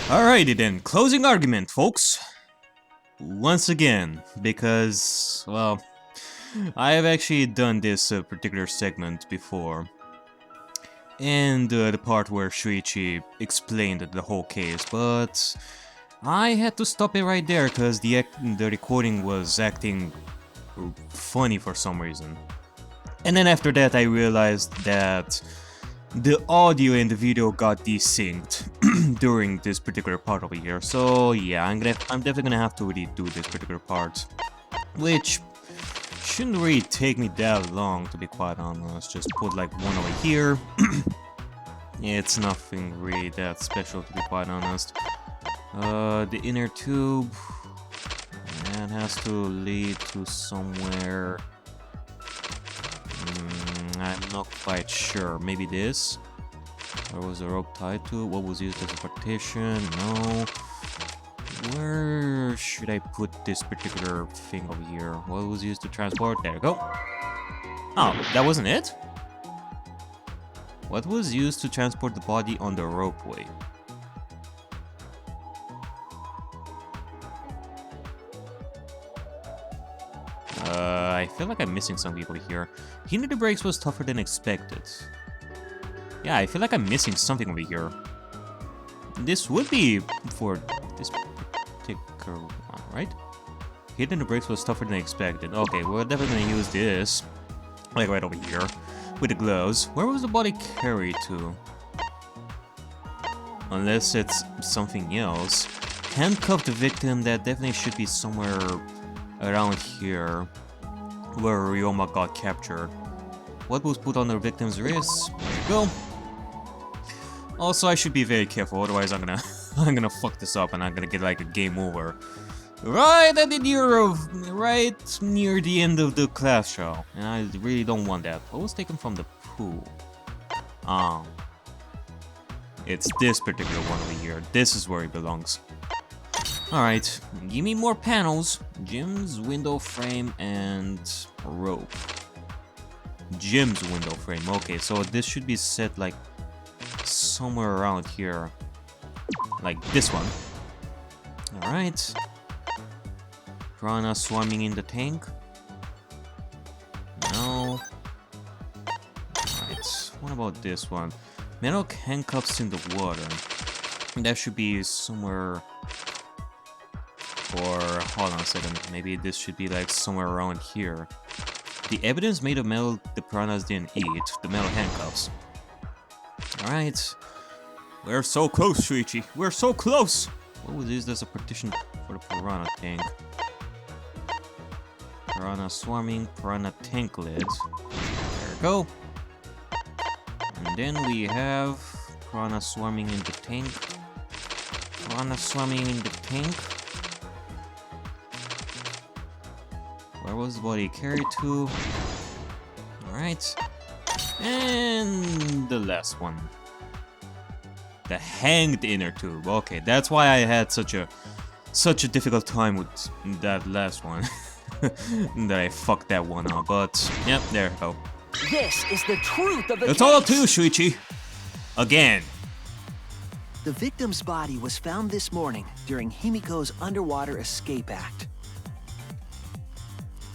Alrighty then, closing argument, folks. Once again, because, well, I have actually done this particular segment before. And the part where Shuichi explained the whole case, but I had to stop it right there because the recording was acting funny for some reason. And then after that I realized that the audio and the video got desynced during this particular part over here. So yeah, I'm definitely gonna have to redo this particular part, which shouldn't really take me that long, to be quite honest. Just put like one over here. It's nothing really that special, to be quite honest. The inner tube, that has to lead to somewhere. I'm not quite sure. Maybe this? Where was the rope tied to? What was used as a partition? No. Where should I put this particular thing over here? What was used to transport? There we go. Oh, that wasn't it? What was used to transport the body on the ropeway? I feel like I'm missing some people here. Hitting the brakes was tougher than expected. Yeah, I feel like I'm missing something over here. This would be for this particular one, right? Hitting the brakes was tougher than expected. Okay, we're definitely gonna use this. Like right over here. With the gloves. Where was the body carried to? Unless it's something else. Handcuffed the victim, that definitely should be somewhere around here. Where Ryoma got captured. What was put on the victim's wrist? There you go. Also, I should be very careful, otherwise I'm gonna fuck this up and I'm gonna get like a game over. Right at the right near the end of the class show. And I really don't want that. What was taken from the pool? It's this particular one over here. This is where it belongs. Alright, give me more panels. Jim's window frame and rope. Jim's window frame. Okay, so this should be set like somewhere around here. Like this one. Alright. Piranha swarming in the tank. No. Alright, what about this one? Metal handcuffs in the water. That should be somewhere. Or, hold on a second, maybe this should be like somewhere around here. The evidence made of metal the piranhas didn't eat, the metal handcuffs. Alright. We're so close, Shuichi. We're so close! What was used as a partition for the piranha tank? Piranha swarming, piranha tank lids. There we go. And then we have piranha swarming in the tank. Piranha swarming in the tank. Where was the body carried to? Alright. And the last one. The hanged inner tube. Okay, that's why I had such a difficult time with that last one. That I fucked that one up, but yep, there we go. This is the truth of the It's all up to you, Shuichi. Again. The victim's body was found this morning during Himiko's underwater escape act.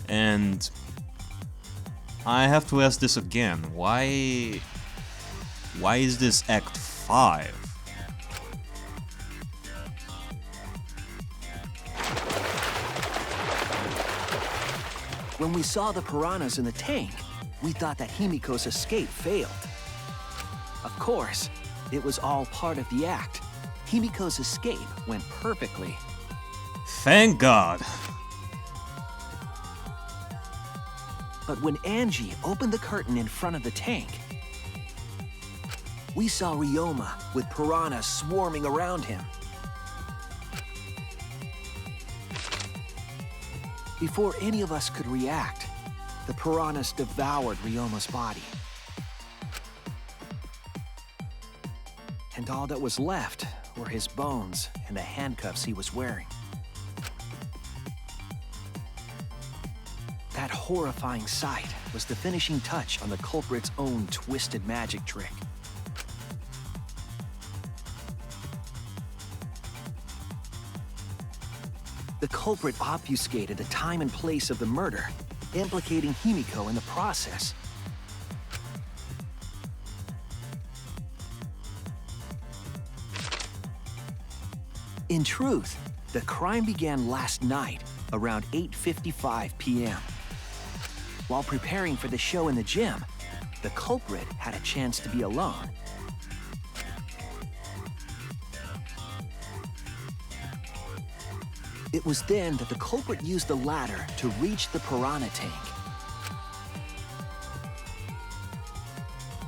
And I have to ask this again. Why is this Act 5? When we saw the piranhas in the tank, we thought that Himiko's escape failed. Of course, it was all part of the act. Himiko's escape went perfectly. Thank God. But when Angie opened the curtain in front of the tank, we saw Ryoma with piranhas swarming around him. Before any of us could react, the piranhas devoured Ryoma's body. And all that was left were his bones and the handcuffs he was wearing. That horrifying sight was the finishing touch on the culprit's own twisted magic trick. The culprit obfuscated the time and place of the murder, implicating Himiko in the process. In truth, the crime began last night, around 8:55 p.m. While preparing for the show in the gym, the culprit had a chance to be alone. It was then that the culprit used the ladder to reach the piranha tank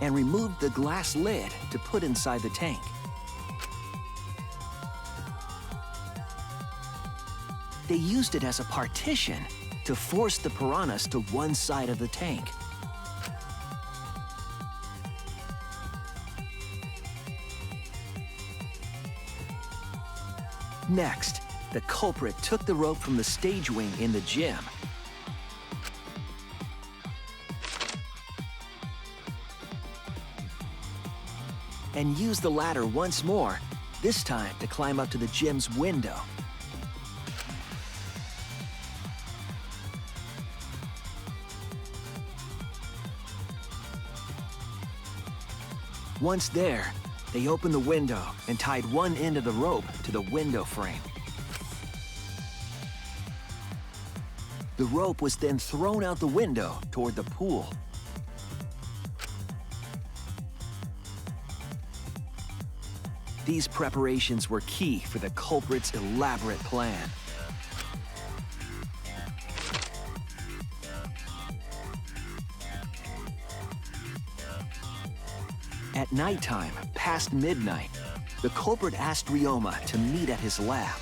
and removed the glass lid to put inside the tank. They used it as a partition to force the piranhas to one side of the tank. Next, the culprit took the rope from the stage wing in the gym and used the ladder once more, this time to climb up to the gym's window. Once there, they opened the window and tied one end of the rope to the window frame. The rope was then thrown out the window toward the pool. These preparations were key for the culprit's elaborate plan. At nighttime, past midnight, the culprit asked Ryoma to meet at his lab.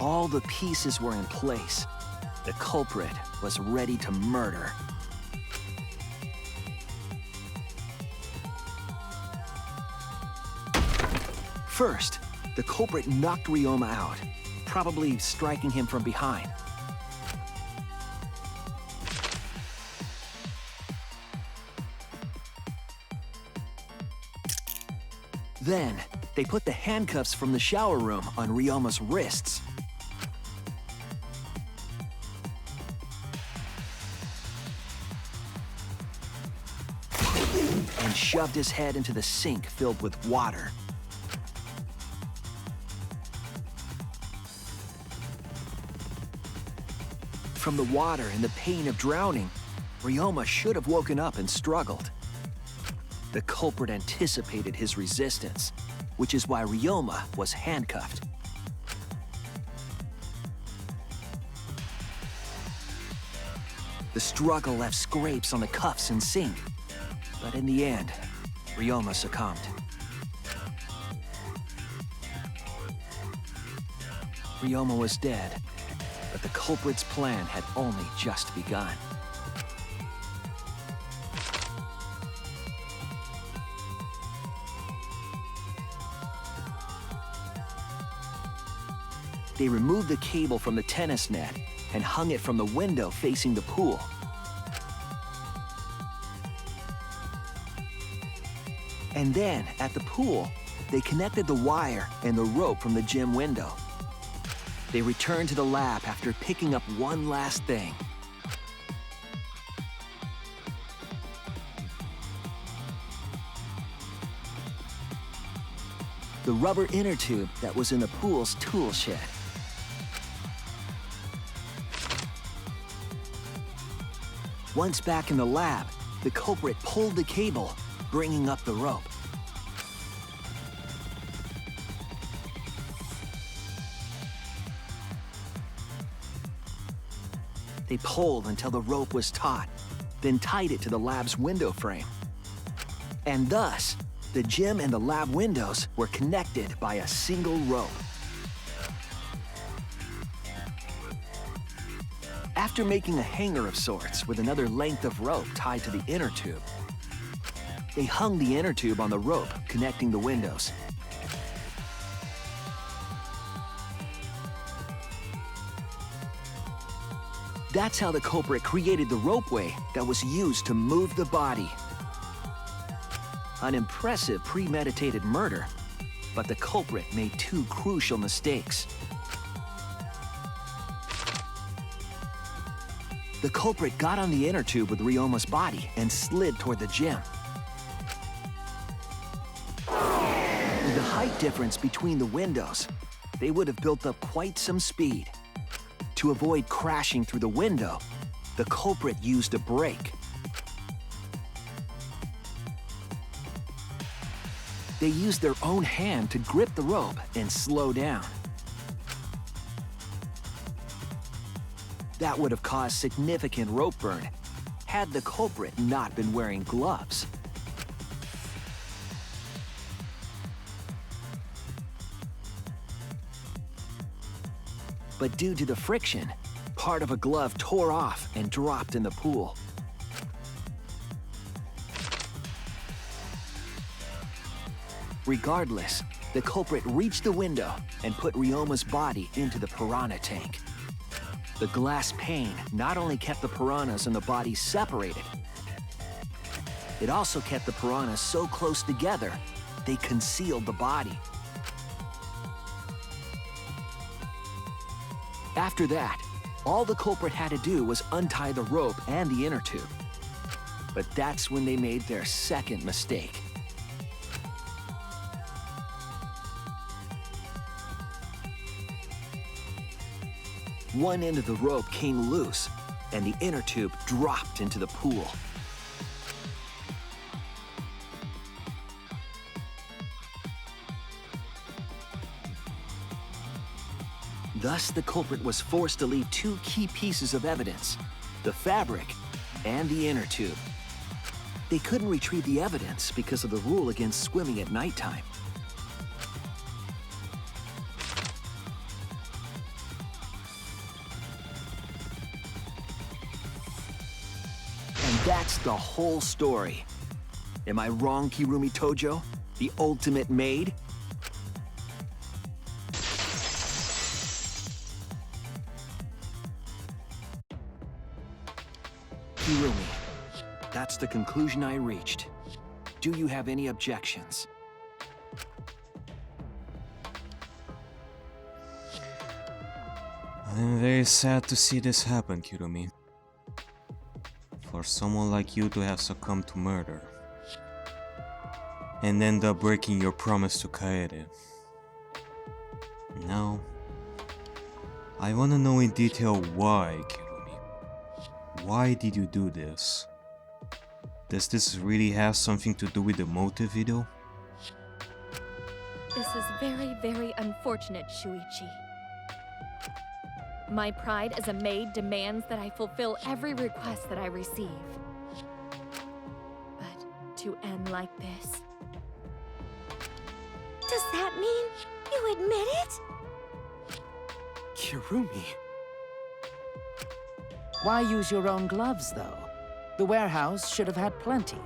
All the pieces were in place. The culprit was ready to murder. First, the culprit knocked Ryoma out, probably striking him from behind. Then, they put the handcuffs from the shower room on Ryoma's wrists. And shoved his head into the sink filled with water. From the water and the pain of drowning, Ryoma should have woken up and struggled. The culprit anticipated his resistance, which is why Ryoma was handcuffed. The struggle left scrapes on the cuffs and sink, but in the end, Ryoma succumbed. Ryoma was dead, but the culprit's plan had only just begun. They removed the cable from the tennis net and hung it from the window facing the pool. And then, at the pool, they connected the wire and the rope from the gym window. They returned to the lab after picking up one last thing. The rubber inner tube that was in the pool's tool shed. Once back in the lab, the culprit pulled the cable, bringing up the rope. They pulled until the rope was taut, then tied it to the lab's window frame. And thus, the gym and the lab windows were connected by a single rope. After making a hanger of sorts with another length of rope tied to the inner tube, they hung the inner tube on the rope connecting the windows. That's how the culprit created the ropeway that was used to move the body. An impressive premeditated murder, but the culprit made two crucial mistakes. The culprit got on the inner tube with Ryoma's body and slid toward the gym. With the height difference between the windows, they would have built up quite some speed. To avoid crashing through the window, the culprit used a brake. They used their own hand to grip the rope and slow down. That would have caused significant rope burn had the culprit not been wearing gloves. But due to the friction, part of a glove tore off and dropped in the pool. Regardless, the culprit reached the window and put Ryoma's body into the piranha tank. The glass pane not only kept the piranhas and the body separated, it also kept the piranhas so close together, they concealed the body. After that, all the culprit had to do was untie the rope and the inner tube. But that's when they made their second mistake. One end of the rope came loose, and the inner tube dropped into the pool. Thus, the culprit was forced to leave two key pieces of evidence, the fabric and the inner tube. They couldn't retrieve the evidence because of the rule against swimming at nighttime. And that's the whole story. Am I wrong, Kirumi Tojo? The ultimate maid? Kirumi, that's the conclusion I reached. Do you have any objections? I'm very sad to see this happen, Kirumi. For someone like you to have succumbed to murder and end up breaking your promise to Kaede. Now, I wanna know in detail why, Kirumi. Why did you do this? Does this really have something to do with the motive video? This is very, very unfortunate, Shuichi. My pride as a maid demands that I fulfill every request that I receive. But to end like this... Does that mean you admit it? Kirumi. Why use your own gloves, though? The warehouse should have had plenty.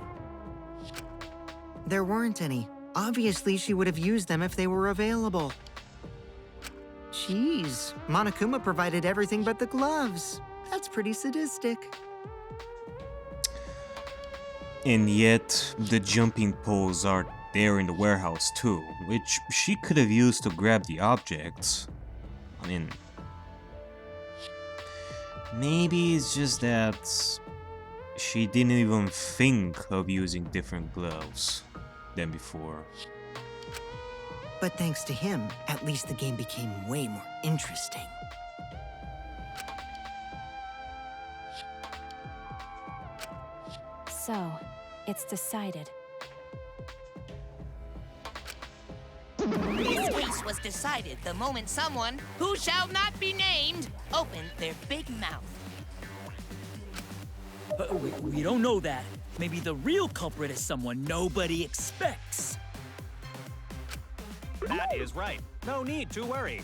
There weren't any. Obviously, she would have used them if they were available. Jeez, Monokuma provided everything but the gloves. That's pretty sadistic. And yet, the jumping poles are there in the warehouse too, which she could have used to grab the objects. I mean, maybe it's just that she didn't even think of using different gloves than before. But thanks to him, at least the game became way more interesting. So, it's decided. This case was decided the moment someone, who shall not be named, opened their big mouth. We don't know that. Maybe the real culprit is someone nobody expects. That is right. No need to worry.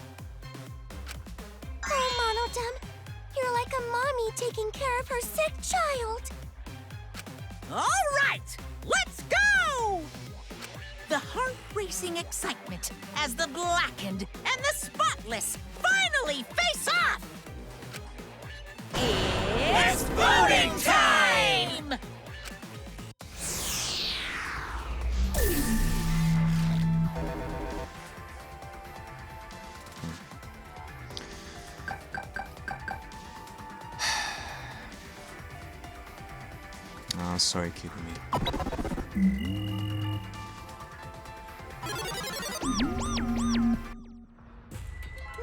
Oh, Monodem, you're like a mommy taking care of her sick child. All right, let's go! The heart-racing excitement as the blackened and the spotless finally face off! It's voting time! Oh, sorry, Kirumi.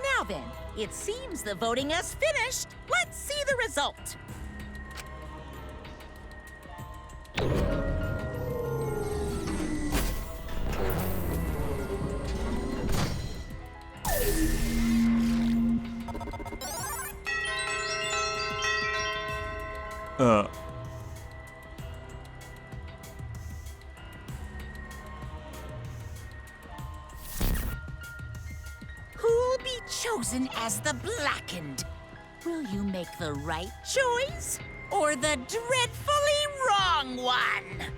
Now then, it seems the voting has finished. Let's see the result. Who'll be chosen as the Blackened? Will you make the right choice or the dreadfully wrong one?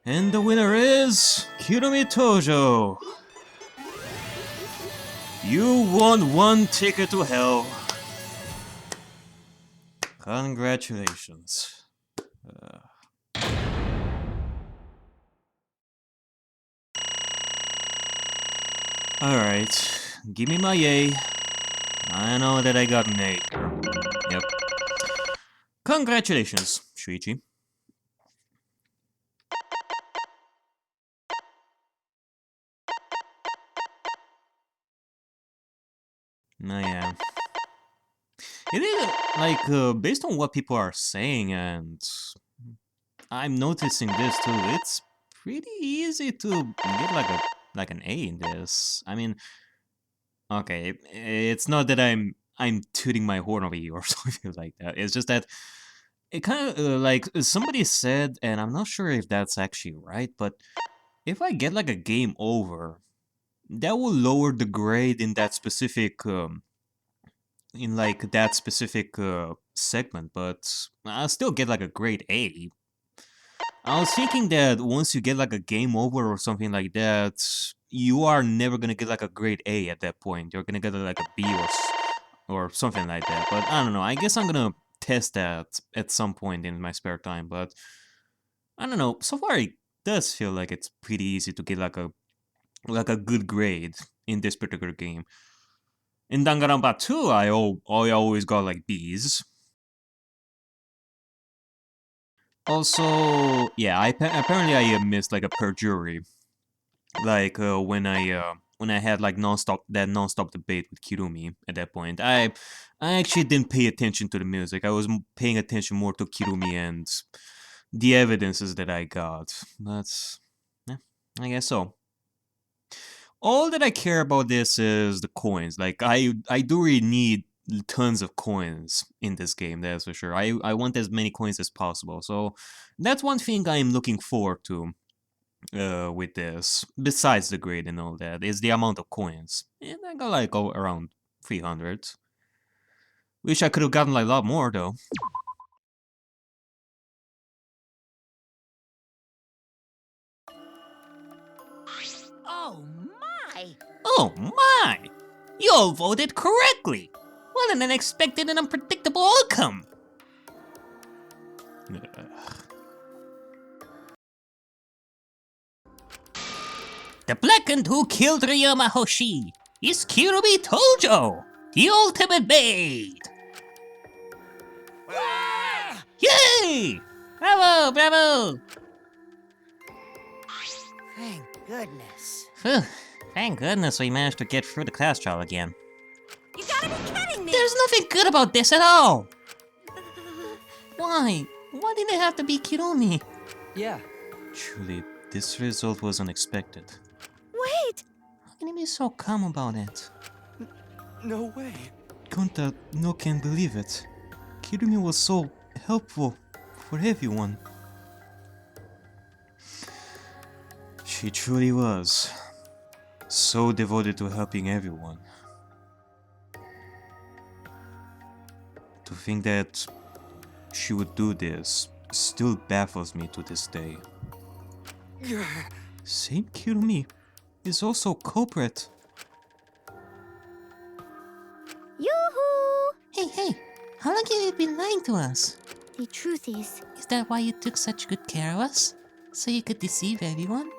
And the winner is Kirumi Tojo. You won 1 ticket to hell. Congratulations. Alright, give me my A. I know that I got an A. Yep. Congratulations, Shuichi. No, yeah. It is, like, based on what people are saying, and I'm noticing this too, it's pretty easy to get like an A in this. I mean, okay, it's not that I'm tooting my horn over here or something like that. It's just that it kind of like somebody said, and I'm not sure if that's actually right, but if I get like a game over, that will lower the grade in that specific segment, but I'll still get like a grade A. I was thinking that once you get like a game over or something like that, you are never gonna get like a grade A at that point. You're gonna get like a B or something like that. But I don't know. I guess I'm gonna test that at some point in my spare time. But I don't know. So far, it does feel like it's pretty easy to get like a good grade in this particular game. In Danganronpa 2, I always got like B's. Also, yeah, apparently I missed like a perjury, like when I had like non-stop debate with Kirumi at that point. I actually didn't pay attention to the music. I was paying attention more to Kirumi and the evidences that I got. But yeah, I guess so. All that I care about this is the coins. Like I do really need tons of coins in this game, that's for sure. I want as many coins as possible. So that's one thing I'm looking forward to with this, besides the grade and all that, is the amount of coins. And I got like around 300. Wish I could have gotten like a lot more though. Oh my! Oh my! You all voted correctly! What an unexpected and unpredictable outcome! The Blackened who killed Ryoma Hoshi is Kirumi Tojo, the ultimate maid! Yay! Bravo, bravo! Thank goodness. Phew, thank goodness we managed to get through the class trial again. You gotta be kidding me! There's nothing good about this at all! Why? Why did it have to be Kirumi? Yeah. Truly, this result was unexpected. Wait! How can you be so calm about it? No way. Gonta no can believe it. Kirumi was so helpful for everyone. She truly was. So devoted to helping everyone. To think that she would do this still baffles me to this day. Same Kirumi is also Culprit. Yoo-hoo! Hey, how long have you been lying to us? The truth is, that why you took such good care of us? So you could deceive everyone?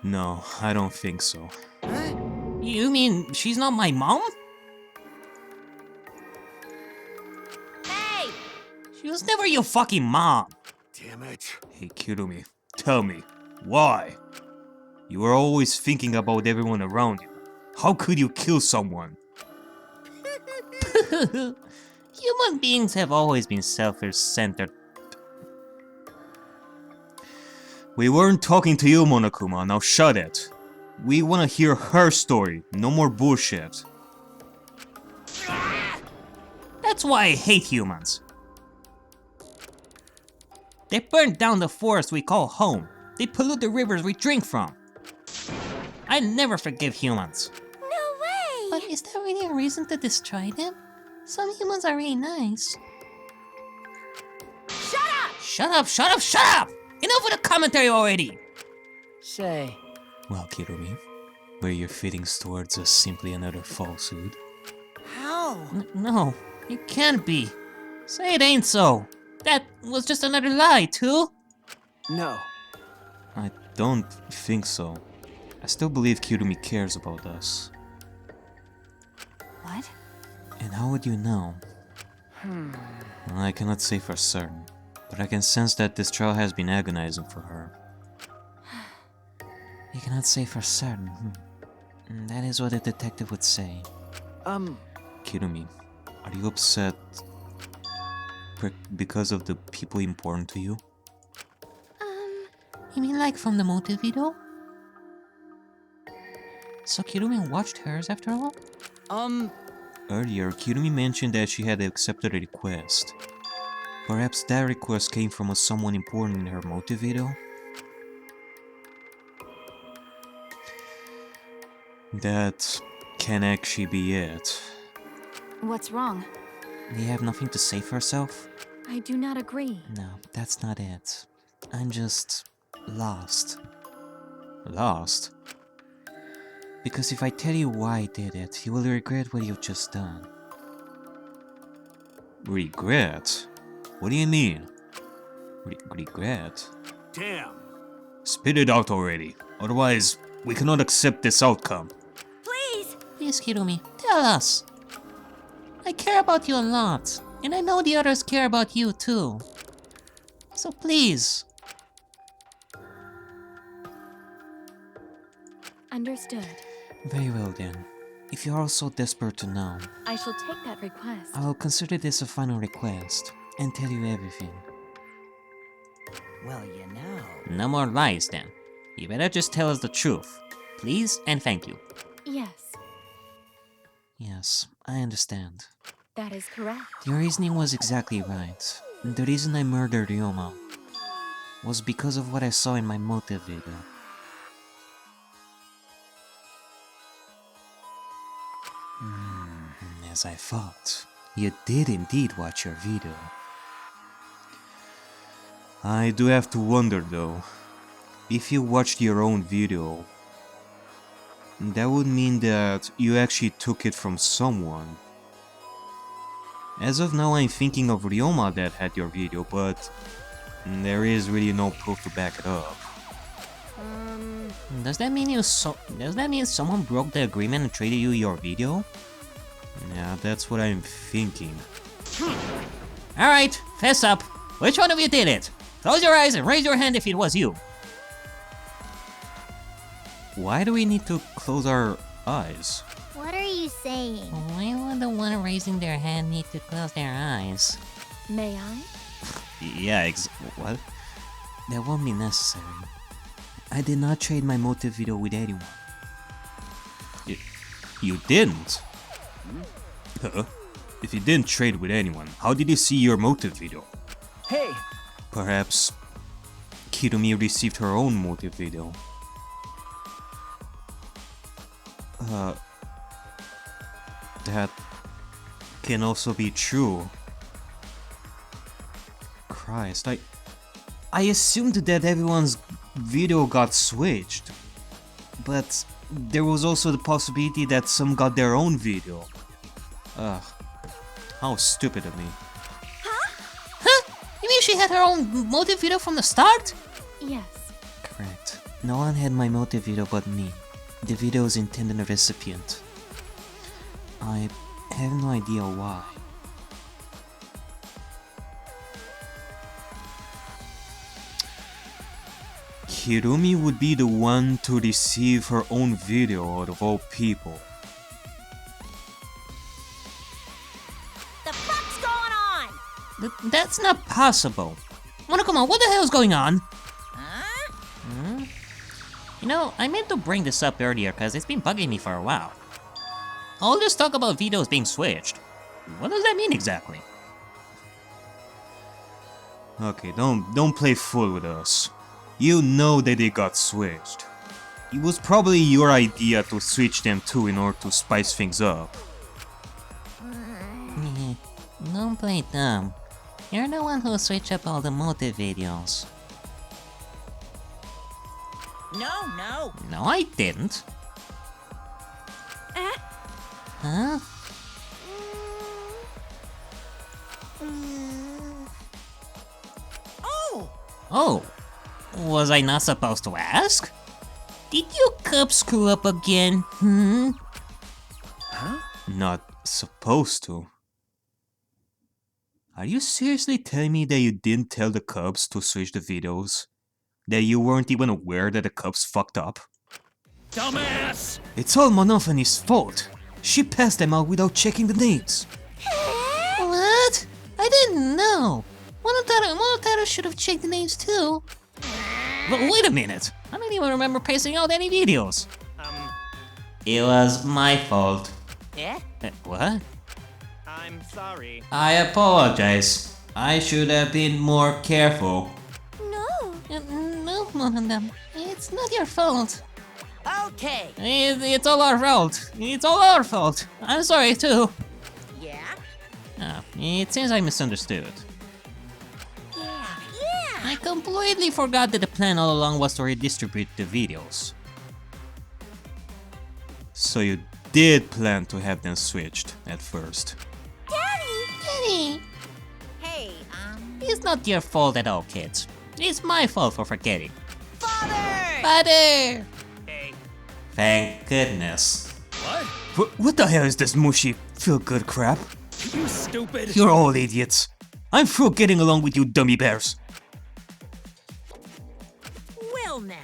No, I don't think so. Huh? You mean she's not my mom? Hey! She was never your fucking mom. Damn it. Hey, Kirumi, tell me, why? You were always thinking about everyone around you. How could you kill someone? Human beings have always been selfish-centered. We weren't talking to you, Monokuma, now shut it. We wanna hear her story, no more bullshit. That's why I hate humans. They burned down the forest we call home. They pollute the rivers we drink from. I never forgive humans. No way! But is there really a reason to destroy them? Some humans are really nice. Shut up! Shut up, shut up, shut up! Enough with the commentary already! Say, Well, Kirumi, were your feelings towards us simply another falsehood? How? No, it can't be. Say it ain't so. That was just another lie, too. No. I don't think so. I still believe Kirumi cares about us. What? And how would you know? I cannot say for certain, but I can sense that this trial has been agonizing for her. You cannot say for certain. That is what a detective would say. Kirumi, are you upset because of the people important to you? You mean like from the motive video? So Kirumi watched hers after all? Earlier, Kirumi mentioned that she had accepted a request. Perhaps that request came from someone important in her motive video? That can actually be it. What's wrong? You have nothing to say for herself? I do not agree. No, that's not it. I'm just lost. Lost? Because if I tell you why I did it, you will regret what you've just done. Regret? What do you mean? Regret? Damn. Spit it out already. Otherwise, we cannot accept this outcome. Please! Please, Kirumi, tell us. I care about you a lot, and I know the others care about you too. So please. Understood. Very well then. If you are so desperate to know, I shall take that request. I will consider this a final request and tell you everything. Well, you know. No more lies then. You better just tell us the truth. Please and thank you. Yes, Yes, I understand. that is correct. Your reasoning was exactly right. The reason I murdered Ryoma was because of what I saw in my motive video. As I thought, you did indeed watch your video. I do have to wonder though, if you watched your own video, that would mean that you actually took it from someone. As of now, I'm thinking of Ryoma that had your video, but there is really no proof to back it up. Does that mean someone broke the agreement and traded you your video? Yeah, that's what I'm thinking. Alright, fess up. Which one of you did it? Close your eyes and raise your hand if it was you. Why do we need to close our eyes? What are you saying? Why would the one raising their hand need to close their eyes? May I? Yeah, what? That won't be necessary. I did not trade my motive video with anyone. You didn't? Huh? If you didn't trade with anyone, how did you see your motive video? Hey! Perhaps Kirumi received her own motive video. That can also be true. Christ, I assumed that everyone's video got switched. But there was also the possibility that some got their own video. Ugh, how stupid of me. Huh? You mean she had her own motive video from the start? Yes. Correct. No one had my motive video but me, the video's intended recipient. I have no idea why. Kirumi would be the one to receive her own video out of all people. The fuck's going on? That's not possible. Monokuma, what the hell's going on? Huh? You know, I meant to bring this up earlier because it's been bugging me for a while. All this talk about videos being switched. What does that mean exactly? Okay, don't play fool with us. You know that they got switched. It was probably your idea to switch them too in order to spice things up. Don't play dumb. You're the one who switched up all the motive videos. No. No, I didn't. Huh? Oh, was I not supposed to ask? Did your cup screw up again? Huh? Not supposed to. Are you seriously telling me that you didn't tell the Cubs to switch the videos? That you weren't even aware that the Cubs fucked up? Dumbass! It's all Monophanie's fault. She passed them out without checking the names. What? I didn't know. Monotaro should have checked the names too. But wait a minute. I don't even remember pasting out any videos. It was my fault. Yeah? What? I'm sorry. I apologize. I should have been more careful. No. No, Monodam. It's not your fault. Okay. It's all our fault. It's all our fault. I'm sorry too. Yeah? It seems I misunderstood. Yeah. I completely forgot that the plan all along was to redistribute the videos. So you did plan to have them switched at first. Daddy! Hey, It's not your fault at all, kids. It's my fault for forgetting. Father! Father! Hey. Thank goodness. What the hell is this mushy feel-good crap? You stupid! You're all idiots. I'm through getting along with you dummy bears. Well now.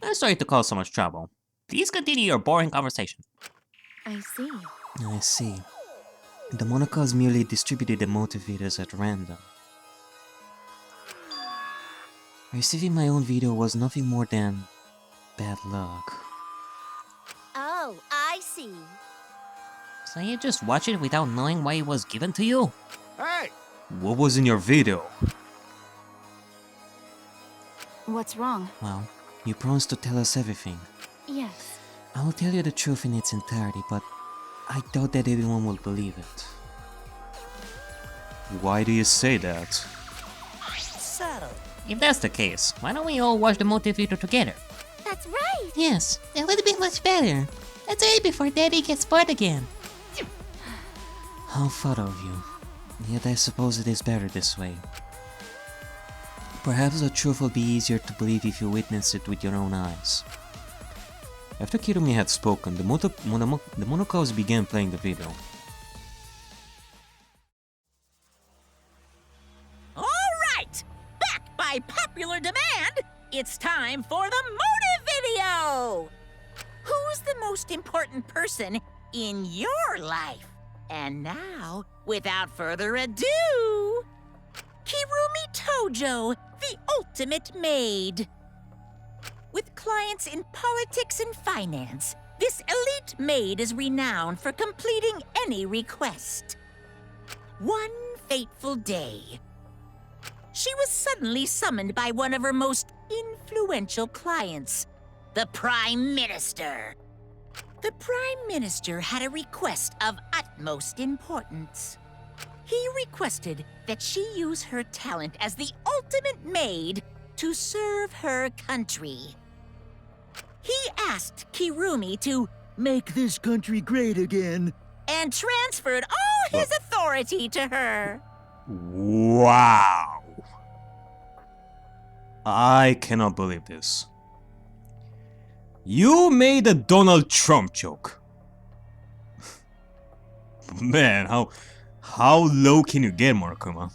I'm sorry to cause so much trouble. Please continue your boring conversation. I see. I see. The Monakas merely distributed the motive videos at random. Receiving my own video was nothing more than bad luck. Oh, I see. So you just watch it without knowing why it was given to you? Hey! What was in your video? What's wrong? Well, you promised to tell us everything. Yes. I will tell you the truth in its entirety, but I doubt that everyone will believe it. Why do you say that? Subtle. If that's the case, why don't we all watch the motive video together? That's right. Yes, it would be much better. Let's wait before Daddy gets bored again. How thorough of you. Yet I suppose it is better this way. Perhaps the truth will be easier to believe if you witness it with your own eyes. After Kirumi had spoken, the Monokas began playing the video. Alright! Back by popular demand, it's time for the motive video! Who's the most important person in your life? And now, without further ado, Kirumi Tojo, the ultimate maid. With clients in politics and finance, this elite maid is renowned for completing any request. One fateful day, she was suddenly summoned by one of her most influential clients, the Prime Minister. The Prime Minister had a request of utmost importance. He requested that she use her talent as the ultimate maid to serve her country. He asked Kirumi to make this country great again and transferred all his authority to her. Wow! I cannot believe this. You made a Donald Trump joke. Man, how low can you get, Monokuma?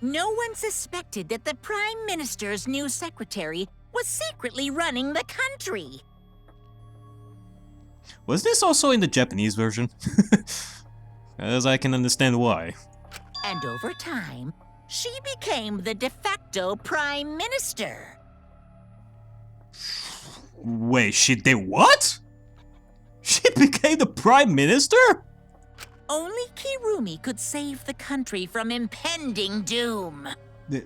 No one suspected that the Prime Minister's new secretary was secretly running the country. Was this also in the Japanese version? As I can understand why. And over time, she became the de facto Prime Minister. Wait, she did what? She became the Prime Minister? Only Kirumi could save the country from impending doom. The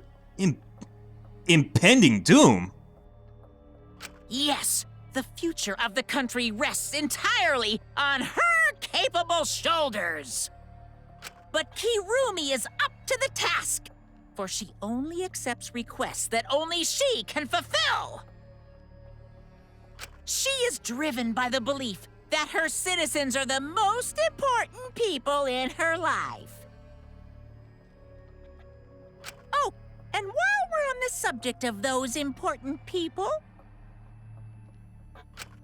impending doom? Yes, the future of the country rests entirely on her capable shoulders. But Kirumi is up to the task, for she only accepts requests that only she can fulfill. She is driven by the belief that her citizens are the most important people in her life. Oh, and while we're on the subject of those important people,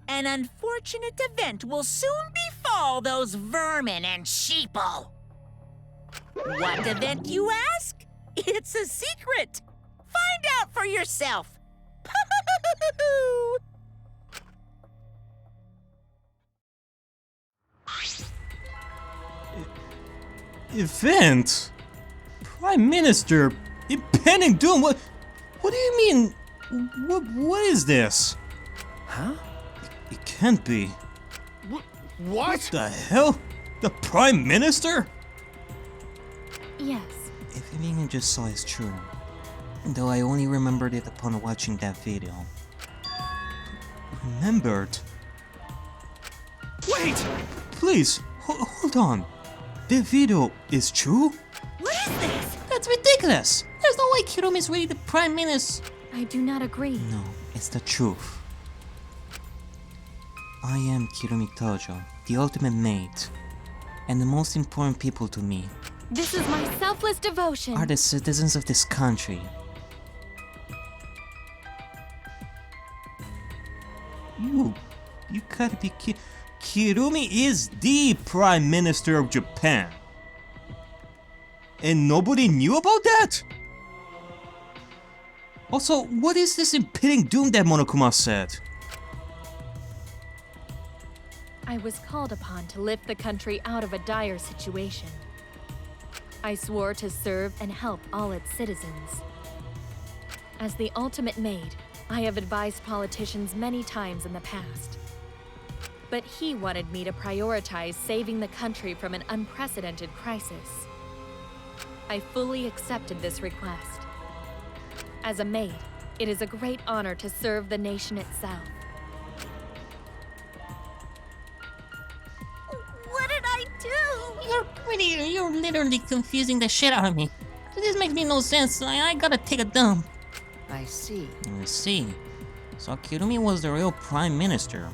an unfortunate event will soon befall those vermin and sheeple. What event, you ask? It's a secret. Find out for yourself. Event? Prime Minister? Impending doom? What do you mean? What is this? Huh? It can't be. What? What the hell? The Prime Minister? Yes. If everything I just saw is true, though I only remembered it upon watching that video. Remembered? Wait! Please, hold on. The video is true? What is this? That's ridiculous! There's no way Kirumi's really the Prime Minister. I do not agree. No, it's the truth. I am Kirumi Tojo, the ultimate mate. And the most important people to me This is my selfless devotion. are the citizens of this country. You gotta be Kirumi is the Prime Minister of Japan. And nobody knew about that? Also, what is this impending doom that Monokuma said? I was called upon to lift the country out of a dire situation. I swore to serve and help all its citizens. As the ultimate maid, I have advised politicians many times in the past. But he wanted me to prioritize saving the country from an unprecedented crisis. I fully accepted this request. As a maid, it is a great honor to serve the nation itself. What did I do? You're literally confusing the shit out of me. This makes me no sense. I gotta take a dump. I see. I see. So Kirumi was the real Prime Minister,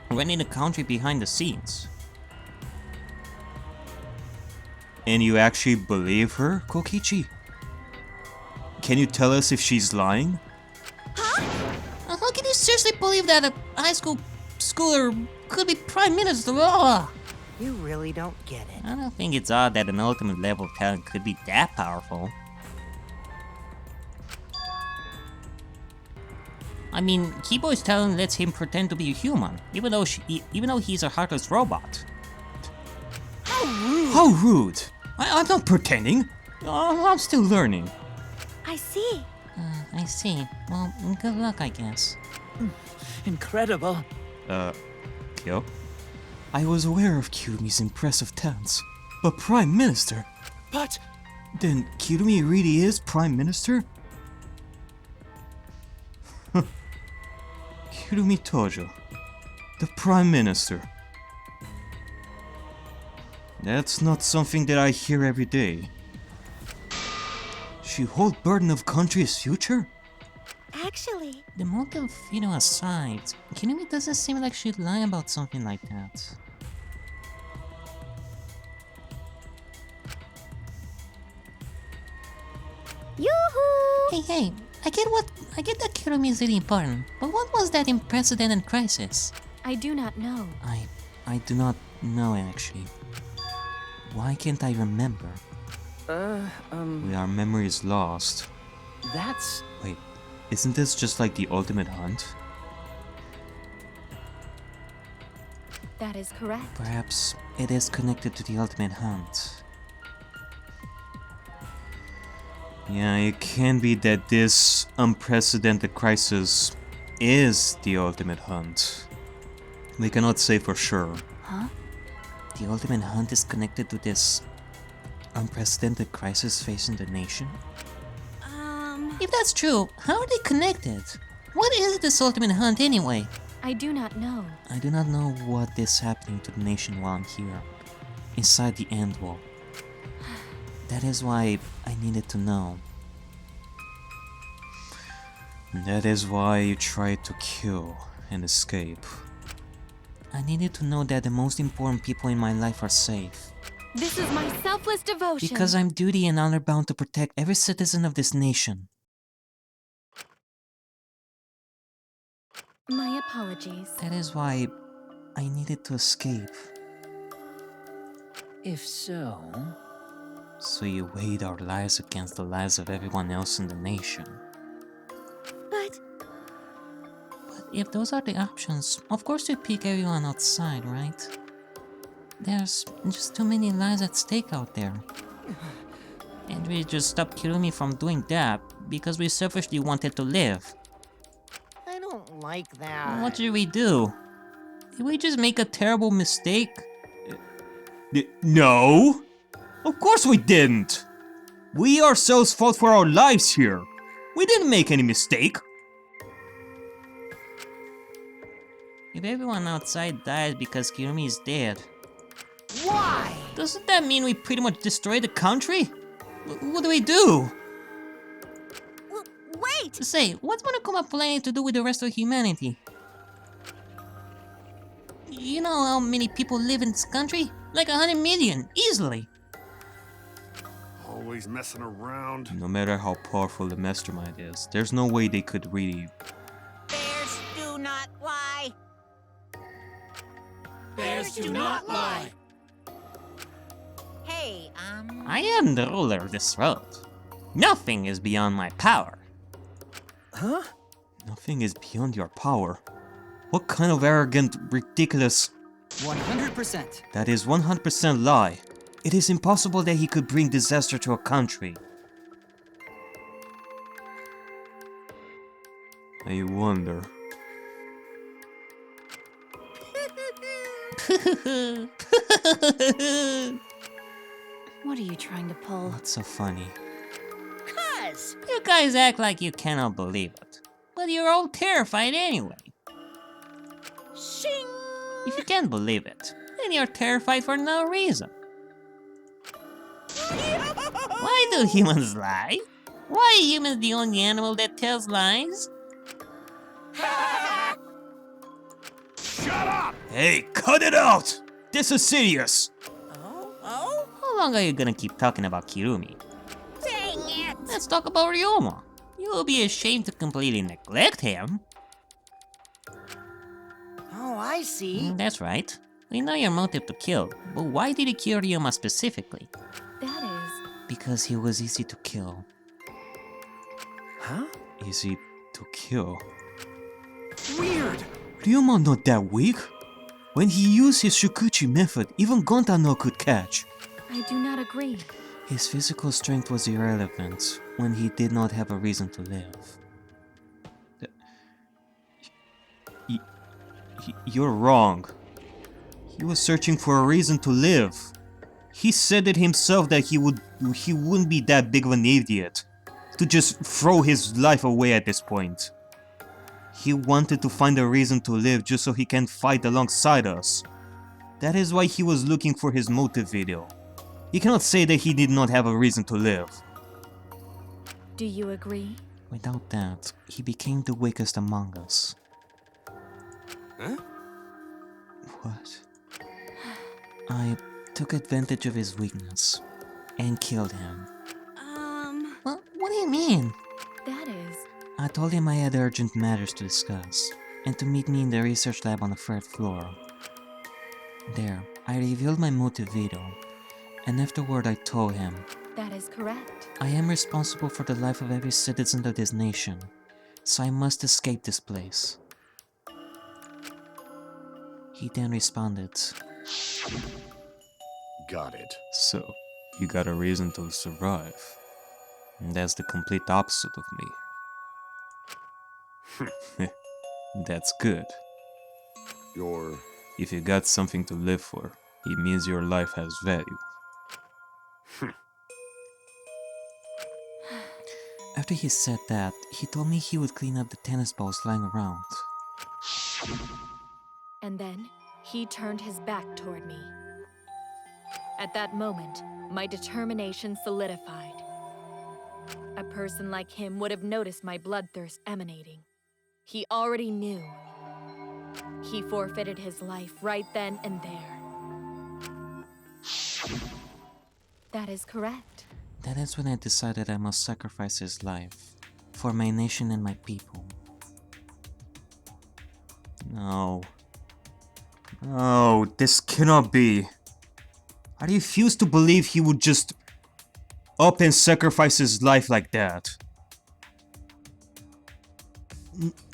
running the country behind the scenes. And you actually believe her, Kokichi? Can you tell us if she's lying? How can you seriously believe that a high school schooler could be Prime Minister? Ugh. You really don't get it. I don't think it's odd that an ultimate level of talent could be that powerful. I mean, Kibo's talent lets him pretend to be a human, even though he's a heartless robot. How rude! I'm not pretending. I'm still learning. I see. I see. Well, good luck, I guess. Incredible. Kyo? I was aware of Kirumi's impressive talents, but Prime Minister? But... Then Kirumi really is Prime Minister? Kirumi Tojo, the Prime Minister. That's not something that I hear every day. She holds burden of country's future? Actually, The motive video aside, Kirumi doesn't seem like she'd lie about something like that. yoo-hoo! Hey, I get that Kirumi is really important, but what was that unprecedented crisis? I do not know. I do not know actually. Why can't I remember? Our memory is lost. That's... Wait, isn't this just like the ultimate hunt? That is correct. Perhaps it is connected to the ultimate hunt. Yeah, it can be that this unprecedented crisis is the ultimate hunt. We cannot say for sure. Huh? The ultimate hunt is connected to this unprecedented crisis facing the nation? If that's true, how are they connected? What is this ultimate hunt anyway? I do not know. I do not know what is happening to the nation while I'm here, inside the end wall. That is why I needed to know. That is why you tried to kill and escape. I needed to know that the most important people in my life are safe. This is my selfless devotion. Because I'm duty and honor bound to protect every citizen of this nation. My apologies. That is why I needed to escape. If so... So you weighed our lives against the lives of everyone else in the nation. But If those are the options, of course we pick everyone outside, right? There's just too many lives at stake out there. And we just stopped Kirumi from doing that because we selfishly wanted to live. I don't like that. What did we do? Did we just make a terrible mistake? No! Of course we didn't! We ourselves fought for our lives here. We didn't make any mistake. If everyone outside dies because Kirumi is dead, Why? doesn't that mean we pretty much destroyed the country? What do we do? Wait! Say, what's Monokuma planning to do with the rest of humanity? You know how many people live in this country? Like 100 million, easily. Always messing around. No matter how powerful the mastermind is, there's no way they could really... Bears do not lie. Bears do not lie. Hey, I am the ruler of this road. Nothing is beyond my power. Huh? Nothing is beyond your power. What kind of arrogant, ridiculous... 100%. That is 100% lie. It is impossible that he could bring disaster to a country. I wonder... what are you trying to pull? What's so funny? cuz. You guys act like you cannot believe it. But you're all terrified anyway. Shing! If you can't believe it, then you're terrified for no reason. Why do humans lie? Why are humans the only animal that tells lies? Shut up! Hey, cut it out! This is serious! Oh? How long are you gonna keep talking about Kirumi? Dang it! Let's talk about Ryoma. You'll be ashamed to completely neglect him. Oh, I see. That's right. We know your motive to kill, but why did you kill Ryoma specifically? That is... Because he was easy to kill. Huh? Easy to kill. Weird! Ryoma not that weak. When he used his Shukuchi method, even Gontano could catch. I do not agree. His physical strength was irrelevant when he did not have a reason to live. You're wrong. He was searching for a reason to live. He said it himself that he wouldn't be that big of an idiot to just throw his life away at this point. He wanted to find a reason to live just so he can fight alongside us. That is why he was looking for his motive video. You cannot say that he did not have a reason to live. Do you agree? Without that, he became the weakest among us. Huh? What? I took advantage of his weakness and killed him. What do you mean? That is... I told him I had urgent matters to discuss, and to meet me in the research lab on the 3rd floor. There, I revealed my motive veto, and afterward I told him, That is correct. I am responsible for the life of every citizen of this nation, so I must escape this place. He then responded, Got it. So, you got a reason to survive. And that's the complete opposite of me. That's good. You're... If you got something to live for, it means your life has value. After he said that, he told me he would clean up the tennis balls lying around. And then, he turned his back toward me. At that moment, my determination solidified. A person like him would have noticed my bloodthirst emanating. He already knew. He forfeited his life right then and there. That is correct. That is when I decided I must sacrifice his life, for my nation and my people. No. No, this cannot be. I refuse to believe he would just up and sacrifice his life like that.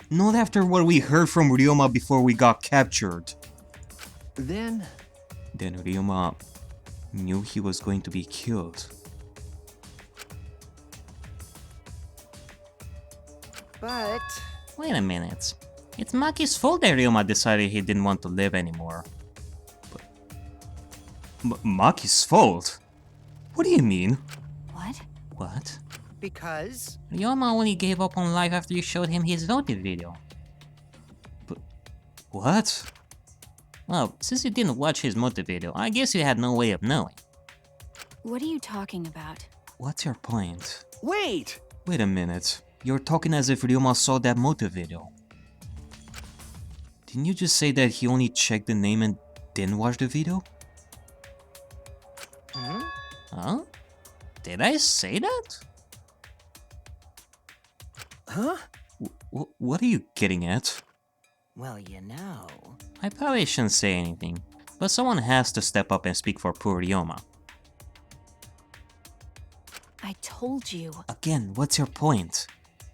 Not after what we heard from Ryoma before we got captured. Then Ryoma knew he was going to be killed. But... Wait a minute. It's Maki's fault that Ryoma decided he didn't want to live anymore. Maki's fault? What do you mean? What? What? Because... Ryoma only gave up on life after you showed him his motive video. But... what? Well, since you didn't watch his motive video, I guess you had no way of knowing. What are you talking about? What's your point? wait! Wait a minute. You're talking as if Ryoma saw that motive video. Didn't you just say that he only checked the name and didn't watch the video? Huh? Did I say that? Huh? What are you getting at? Well, you know... I probably shouldn't say anything, but someone has to step up and speak for poor Ryoma. I told you. Again, what's your point?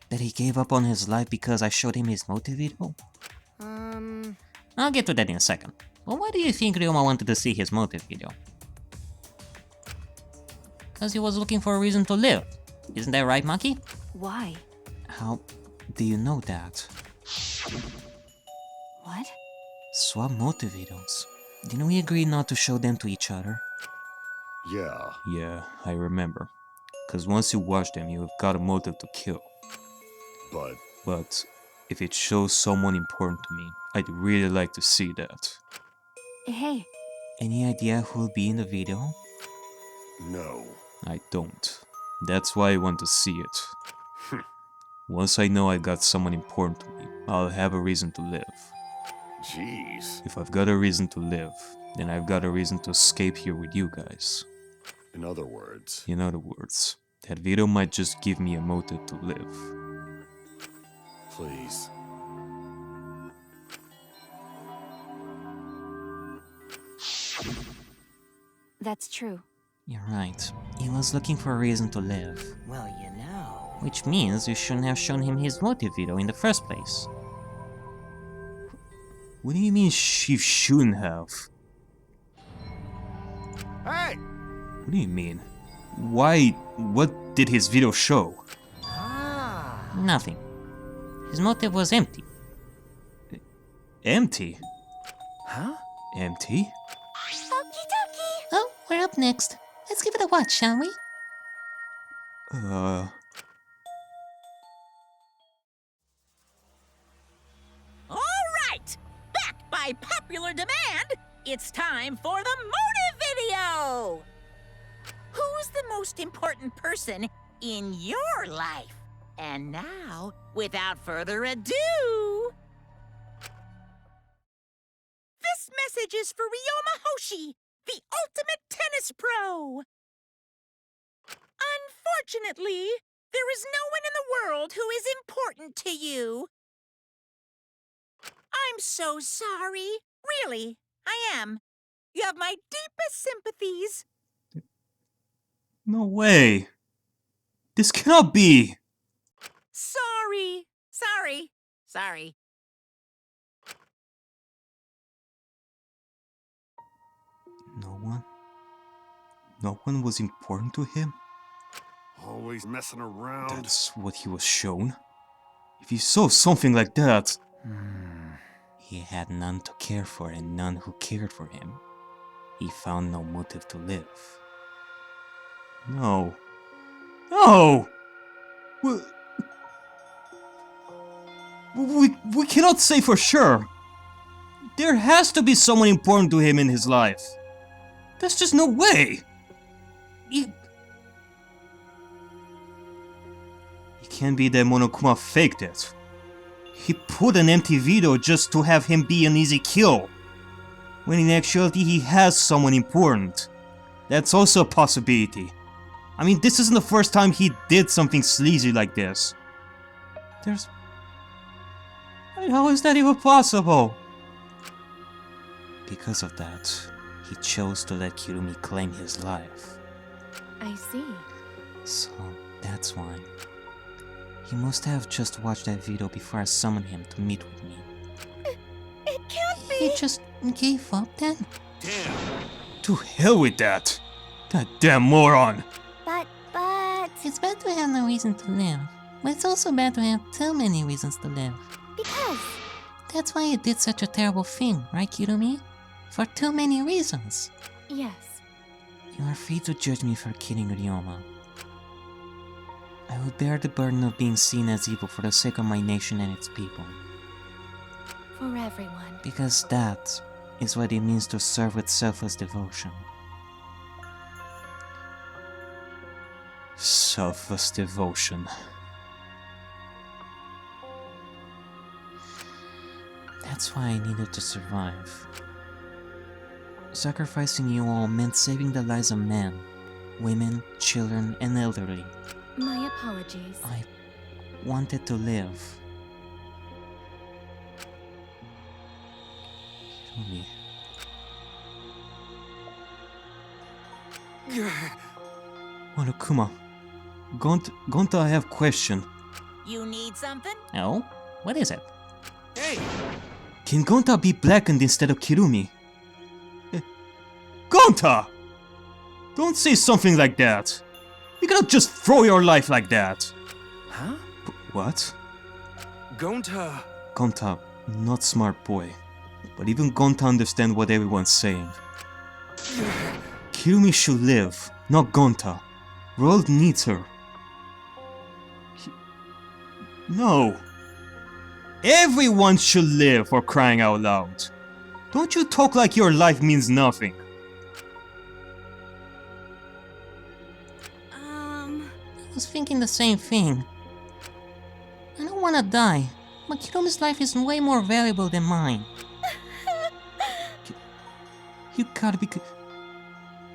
That he gave up on his life because I showed him his motive video? I'll get to that in a second. But why do you think Ryoma wanted to see his motive video? Because he was looking for a reason to live. Isn't that right, Maki? Why? How do you know that? What? Swap motive videos. Didn't we agree not to show them to each other? Yeah. Yeah, I remember. Cause once you watch them, you have got a motive to kill. But if it shows someone important to me, I'd really like to see that. Hey. Any idea who will be in the video? No. I don't. That's why I want to see it. Once I know I got someone important to me, I'll have a reason to live. Jeez. If I've got a reason to live, then I've got a reason to escape here with you guys. In other words, that video might just give me a motive to live. please. That's true. You're right. He was looking for a reason to live. Well, you know... Which means you shouldn't have shown him his motive video in the first place. What do you mean she shouldn't have? Hey! What do you mean? Why? What did his video show? Nothing. His motive was empty. Empty? Huh? Empty? Okie dokie! Oh, we're up next. Let's give it a watch, shall we? All right! Back by popular demand, it's time for the motive video! Who's the most important person in your life? And now, without further ado... This message is for Ryoma Hoshi, the ultimate tennis pro! Unfortunately, There is no one in the world who is important to you. I'm so sorry. Really, I am. You have my deepest sympathies. No way. This cannot be. Sorry. Sorry. No one was important to him? Always messing around. That's what he was shown? If he saw something like that... He had none to care for and none who cared for him. He found no motive to live. No. We cannot say for sure. There has to be someone important to him in his life. There's just no way. He can't be that Monokuma faked it. He put an empty video just to have him be an easy kill. When in actuality he has someone important. That's also a possibility. I mean, this isn't the first time he did something sleazy like this. How is that even possible? Because of that, he chose to let Kirumi claim his life. I see. So, that's why. He must have just watched that video before I summoned him to meet with me. It can't be! He just gave up then? Damn. To hell with that! That damn moron! But... It's bad to have no reason to live, but it's also bad to have too many reasons to live. Because... That's why you did such a terrible thing, right, Kirumi? For too many reasons. Yes. You are free to judge me for killing Ryoma. I will bear the burden of being seen as evil for the sake of my nation and its people. For everyone. Because that is what it means to serve with selfless devotion. Selfless devotion. That's why I needed to survive. Sacrificing you all meant saving the lives of men, women, children, and elderly. My apologies. I wanted to live. Kirumi. Monokuma. Gonta, I have question. You need something? Oh? What is it? Hey! Can Gonta be blackened instead of Kirumi? Gonta! Don't say something like that. You cannot just throw your life like that. Huh? What? Gonta... Gonta, not smart boy. But even Gonta understand what everyone's saying. Kirumi should live, not Gonta. World needs her. No. Everyone should live, for crying out loud. Don't you talk like your life means nothing. I was thinking the same thing. I don't wanna die, but Kirumi's life is way more valuable than mine. You gotta be...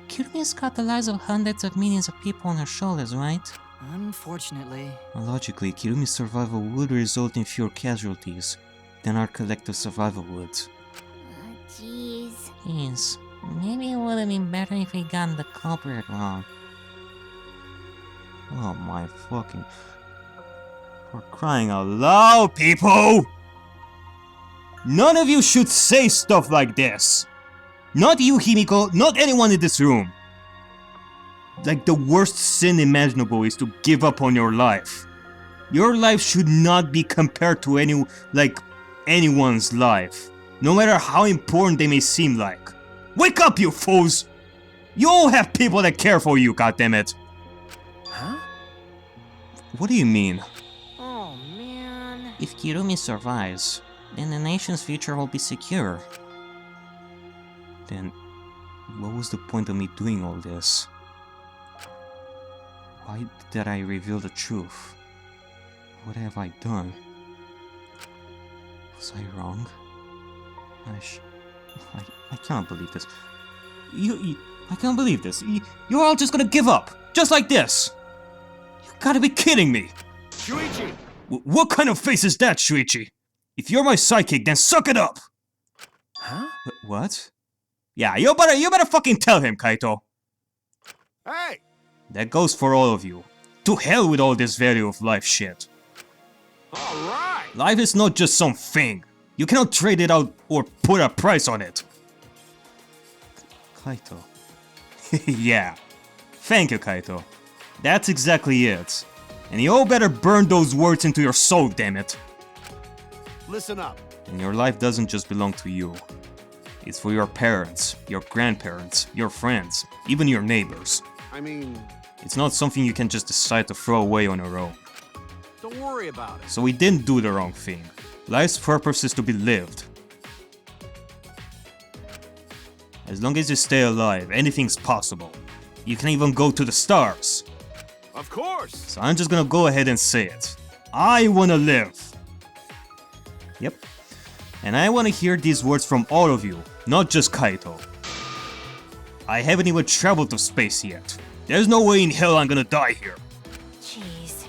Kirumi's got the lives of hundreds of millions of people on her shoulders, right? Unfortunately... Logically, Kirumi's survival would result in fewer casualties than our collective survival would. Jeez. Jeez, maybe it would have been better if we got the culprit wrong. Oh my fucking... For crying out loud, people! None of you should say stuff like this! Not you, Himiko, not anyone in this room! Like, the worst sin imaginable is to give up on your life. Your life should not be compared to anyone's life, no matter how important they may seem like. Wake up, you fools! You all have people that care for you, goddammit! Huh? What do you mean? Oh, man... If Kirumi survives, then the nation's future will be secure. Then, what was the point of me doing all this? Why did I reveal the truth? What have I done? Was I wrong? I can't believe this. I can't believe this. You're all just gonna give up, just like this. You gotta be kidding me! Shuichi! What kind of face is that, Shuichi? If you're my sidekick, then suck it up! Huh? What? Yeah, you better fucking tell him, Kaito. Hey! That goes for all of you. To hell with all this value of life shit. Alright! Life is not just some thing. You cannot trade it out or put a price on it. Kaito. Yeah. Thank you, Kaito. That's exactly it. And you all better burn those words into your soul, damn it. Listen up. And your life doesn't just belong to you. It's for your parents, your grandparents, your friends, even your neighbors. I mean, It's not something you can just decide to throw away on your own. don't worry about it. So we didn't do the wrong thing. Life's purpose is to be lived. As long as you stay alive, anything's possible. You can even go to the stars. Of course! So I'm just gonna go ahead and say it. I wanna live. Yep. And I wanna hear these words from all of you, not just Kaito. I haven't even traveled to space yet. There's no way in hell I'm gonna die here. Jeez.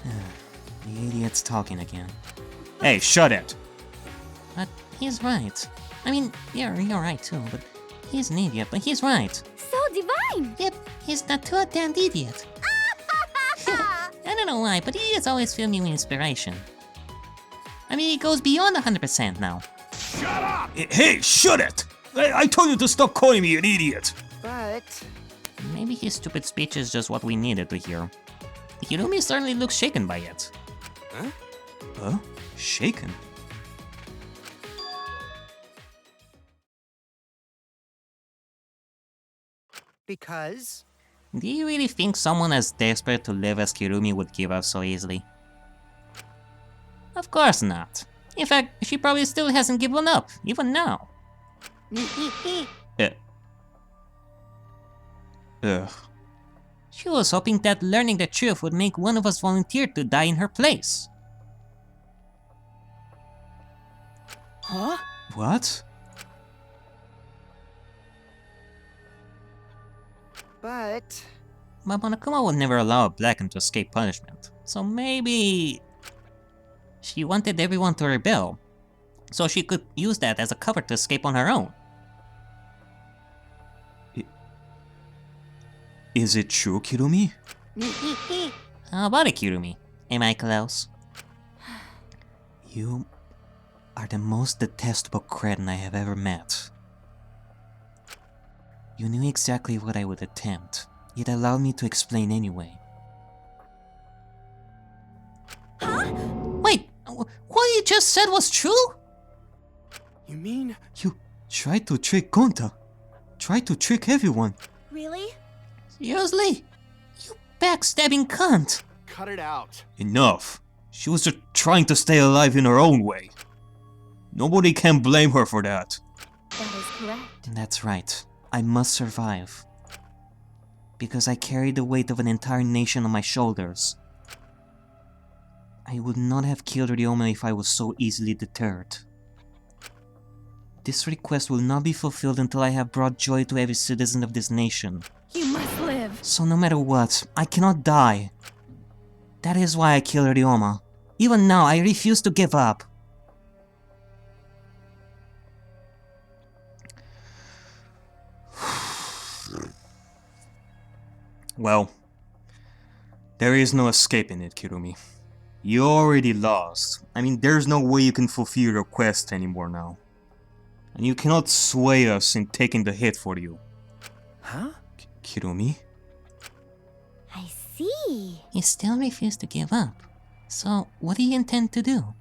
The idiot's talking again. Hey, shut it. But he's right. I mean, you're right too, but he's an idiot, but he's right. So divine! Yep, he's the too damned idiot. I don't know why, but idiots always fill me with inspiration. I mean, he goes beyond 100% now. Shut up! Hey, shut it! I told you to stop calling me an idiot. But Maybe his stupid speech is just what we needed to hear. Kirumi certainly looks shaken by it. Huh? Huh? Shaken? because Do you really think someone as desperate to live as Kirumi would give up so easily? Of course not. In fact, she probably still hasn't given up, even now. Ugh. She was hoping that learning the truth would make one of us volunteer to die in her place. Huh? What? But But Monokuma would never allow a Blacken to escape punishment, so maybe she wanted everyone to rebel, so she could use that as a cover to escape on her own. Is it true, Kirumi? How about it, Kirumi? Am I close? You are the most detestable cretin I have ever met. You knew exactly what I would attempt, yet allowed me to explain anyway. Wait, what you just said was true? You mean? You tried to trick Gonta. Tried to trick everyone. Really? Seriously? You backstabbing cunt! Cut it out. Enough. She was just trying to stay alive in her own way. Nobody can blame her for that. That is correct. That's right. I must survive. Because I carry the weight of an entire nation on my shoulders. I would not have killed Ryoma if I was so easily deterred. This request will not be fulfilled until I have brought joy to every citizen of this nation. You must live. So no matter what, I cannot die. That is why I killed Ryoma. Even now, I refuse to give up. Well, there is no escaping it, Kirumi. You already lost. I mean, there's no way you can fulfill your quest anymore now. And you cannot sway us in taking the hit for you. Huh? Kirumi? I see. He still refused to give up. So, what do you intend to do?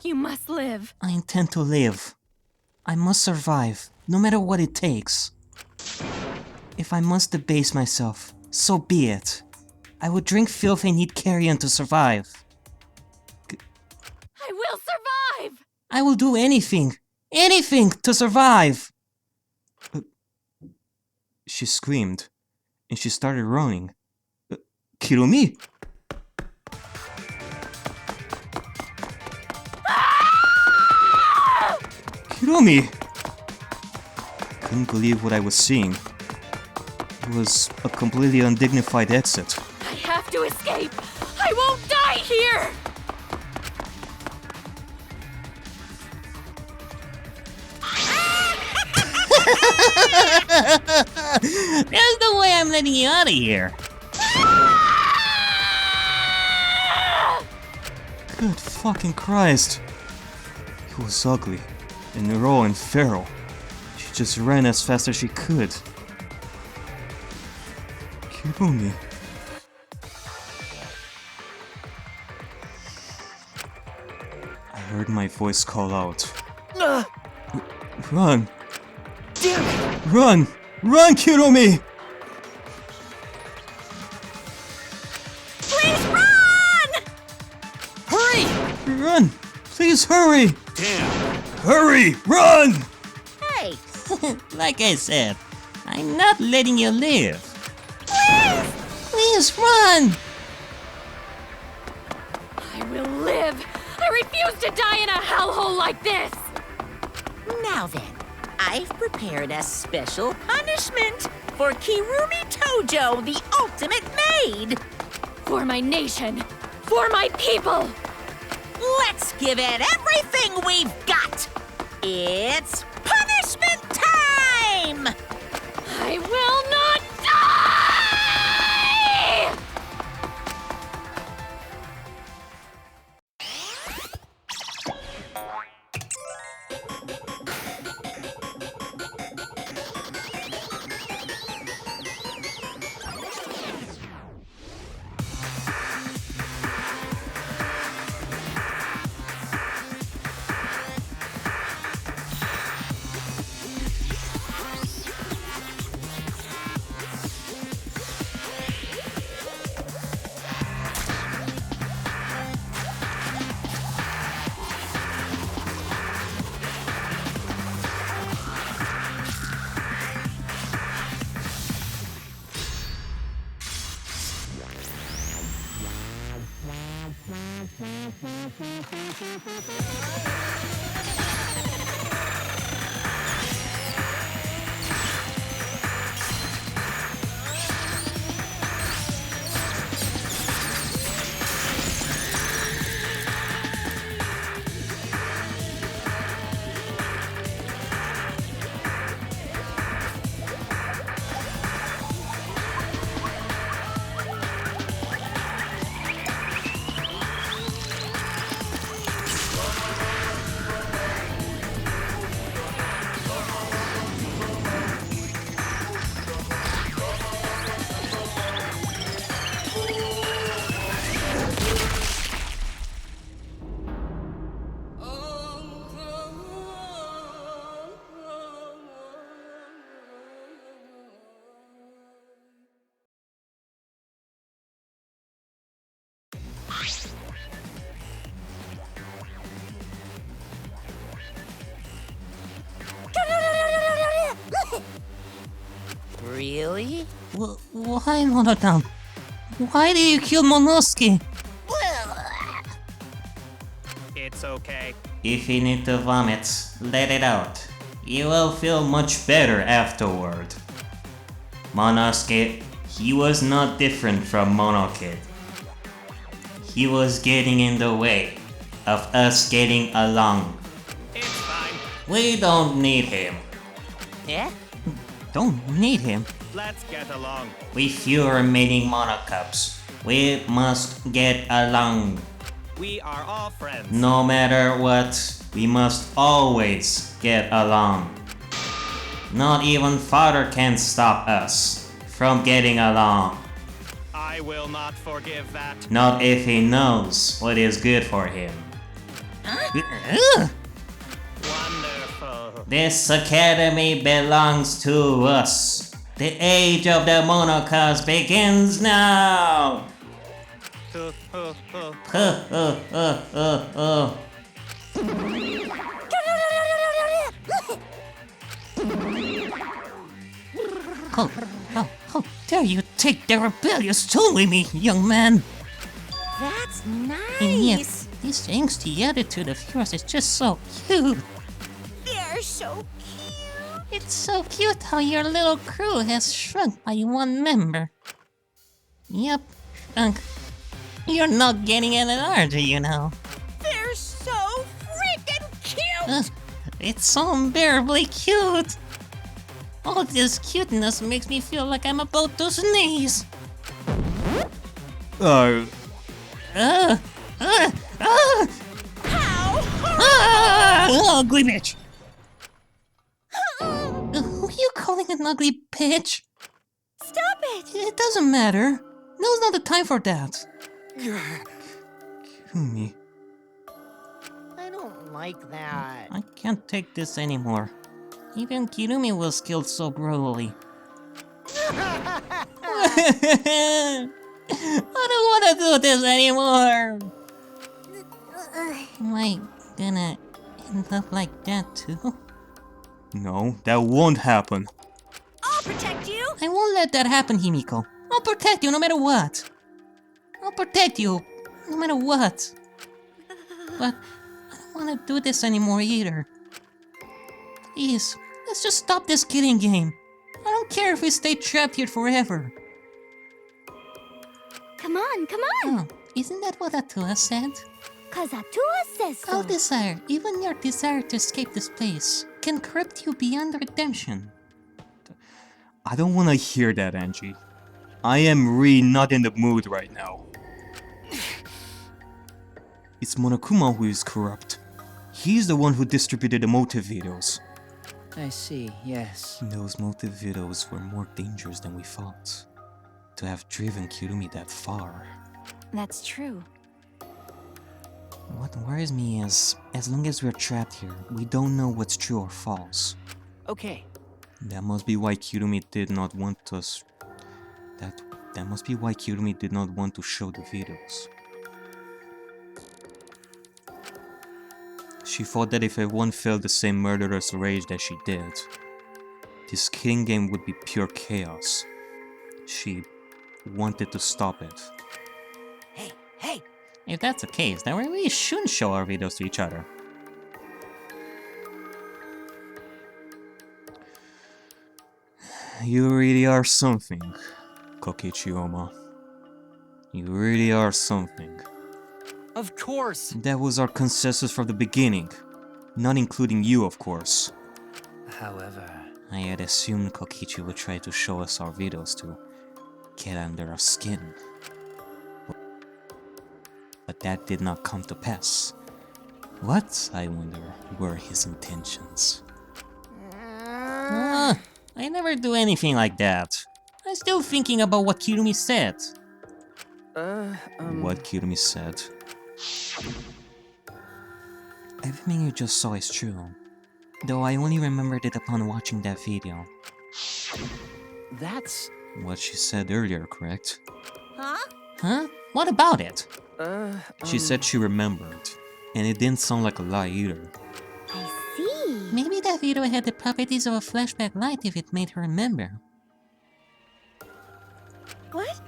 You must live. I intend to live. I must survive, no matter what it takes. If I must debase myself, so be it. I would drink filth and eat carrion to survive. I will survive! I will do anything to survive! She screamed, and she started running. Kirumi? Kirumi! Couldn't believe what I was seeing. It was a completely undignified exit. I have to escape! I won't die here! There's no way I'm letting you out of here. Good fucking Christ. He was ugly and raw and feral. She just ran as fast as she could. Kirumi. I heard my voice call out. Run! Damn it! Run! Run, Kirumi! Please run! Hurry! Run! Please hurry! Damn. Hurry! Run! Hey, Like I said, I'm not letting you live. Please run! I will live! I refuse to die in a hellhole like this! now then, I've prepared a special punishment for Kirumi Tojo, the ultimate maid. For my nation! For my people! Let's give it everything we've got! It's punishment time! I will not die! Really? Why, Monokuma? Why did you kill Monosuke? It's okay. If you need to vomit, let it out. You will feel much better afterward. Monosuke, he was not different from Monokid. He was getting in the way of us getting along. It's fine. We don't need him. Yeah? Don't need him. Let's get along. We few remaining Monokubs. We must get along. We are all friends. No matter what, we must always get along. Not even father can stop us from getting along. I will not forgive that. Not if he knows what is good for him. Wonderful. This academy belongs to us. The age of the Monokubs begins now! How dare you take the rebellious tone with me, young man? That's nice. And yet, this angsty attitude of yours is just so cute. They're so cute. It's so cute how your little crew has shrunk by one member. Yep, You're not getting an allergy, you know. They're so freaking cute! It's so unbearably cute. All this cuteness makes me feel like I'm about to sneeze. How Ugly bitch! Who are you calling an ugly bitch? Stop it! It doesn't matter. Now's not the time for that. Kirumi. I don't like that. I can't take this anymore. Even Kirumi was killed so brutally. I don't want to do this anymore. Am I gonna end up like that too? No, that won't happen. I'll protect you! I won't let that happen, Himiko. I'll protect you no matter what. I'll protect you no matter what. But I don't want to do this anymore either. Please, let's just stop this killing game. I don't care if we stay trapped here forever. Come on, come on! Oh, isn't that what Atua said? Cause Atua says so. All desire, even your desire to escape this place, can corrupt you beyond redemption. I don't want to hear that, Angie. I am really not in the mood right now. It's Monokuma who is corrupt. He's the one who distributed the motive videos. I see, yes. Those motive videos were more dangerous than we thought. To have driven Kirumi that far. That's true. What worries me is, as long as we're trapped here, we don't know what's true or false. Okay. That must be why Kirumi did not want us... That must be why Kirumi did not want to show the videos. She thought that if everyone felt the same murderous rage that she did, this killing game would be pure chaos. She wanted to stop it. Hey, hey! If that's the case, then we really shouldn't show our videos to each other. You really are something, Kokichi Oma. You really are something. Of course! That was our consensus from the beginning. Not including you, of course. However... I had assumed Kokichi would try to show us our videos to get under our skin. But that did not come to pass. What, I wonder, were his intentions? I never do anything like that. I'm still thinking about what Kirumi said. What Kirumi said? Everything you just saw is true. Though I only remembered it upon watching that video. That's... What she said earlier, correct? Huh? Huh? What about it? She said she remembered. And it didn't sound like a lie either. I see. Maybe that video had the properties of a flashback light if it made her remember. What?